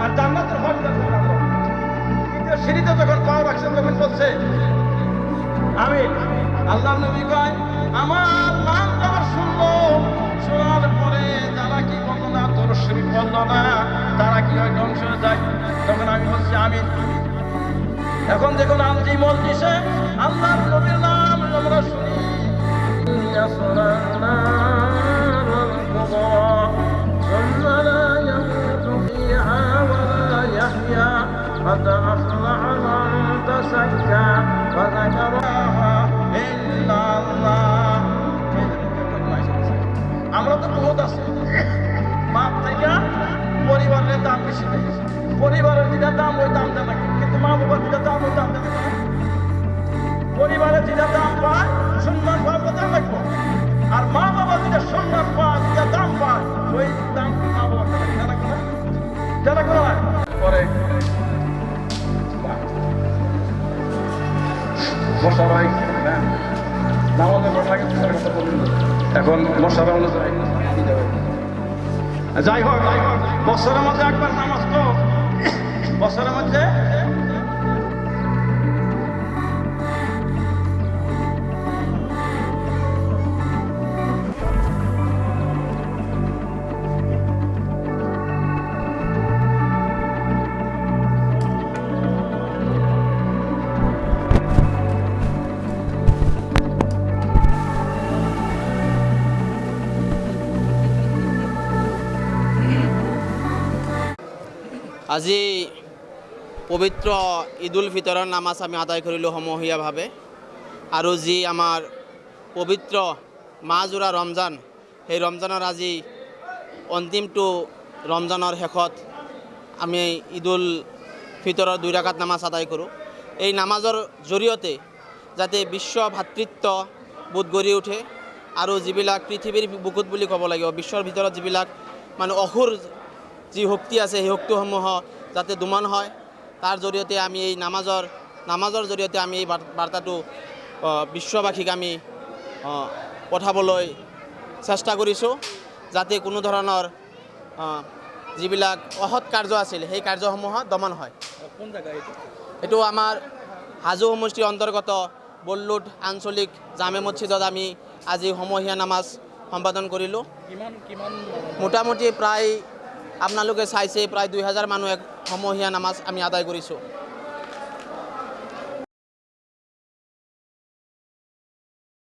আর জান্নাতের হকদার সিঁড়িতে যখন পাও রাখছেন তখন বলছে আমি আল্লাহ নবী কয় আমার নাম যখন শুনলো, শোনার পরে যারা কি বললো না, তোর শরীর বললো না, তারা কি হয় ধ্বংস হয়ে যায়। তখন আমি বলছি আমি। এখন দেখুন যে মজলিসে আল্লাহ নবীর নাম আমরা শুনি, قد أفلح من تزكى وذكر إلا الله। আমরা তো বহুত আছি, বাপ থেকে পরিবারের দাম বেশি নেই, পরিবারের যেটা দাম ওই দাম দেয় না, কিন্তু মা বাবার যেটা দাম ওই দাম দেয় না। পরিবারের যেটা দাম পায় সম্মান পাওয়ার কথা লাগবো, আর মা বাবা যেটা সম্মান পায় যেটা দাম পায় ওই দাম মা বাবার জানা করে পরে মশারাই এখন মশারা অনুযায়ী যাই হোক বছরের মধ্যে একবার নামাজ তো বছরের মধ্যে আজি পবিত্ৰ ঈদ উল ফিতৰৰ নামাজ আমি আদায় কৰিলোঁ সমূহীয়াভাৱে। আৰু যি আমাৰ পবিত্ৰ মাহজোৰা ৰমজান, সেই ৰমজানৰ আজি অন্তিমটো ৰমজানৰ শেষত আমি ঈদ উল ফিতৰৰ 2 ৰাকাত নামাজ আদায় কৰোঁ। এই নামাজৰ জৰিয়তে যাতে বিশ্ব ভাতৃত্ব বোধ গঢ়ি উঠে আৰু যিবিলাক পৃথিৱীৰ বুকুত বুলি ক'ব লাগিব, বিশ্বৰ ভিতৰত যিবিলাক মানে অসুৰ যি শক্তি আছে সেই শক্তিসমূহ যাতে দমন হয়, তাৰ জৰিয়তে আমি এই নামাজৰ জৰিয়তে আমি এই বাৰ্তাটো বিশ্ববাসীক আমি পঠাবলৈ চেষ্টা কৰিছোঁ, যাতে কোনো ধৰণৰ যিবিলাক অসৎ কাৰ্য আছিল সেই কাৰ্যসমূহ দমন হয়। কোন জেগা এইটো আমাৰ হাজো সমষ্টিৰ অন্তৰ্গত বল্লুট আঞ্চলিক জামে মছজিদত আমি আজি সমূহীয়া নামাজ সম্পাদন কৰিলোঁ। মোটামুটি প্ৰায় আপোনালোকে চাইছে প্ৰায় 2000 মানুহে সমূহীয়া নামাজ আমি আদায় কৰিছোঁ।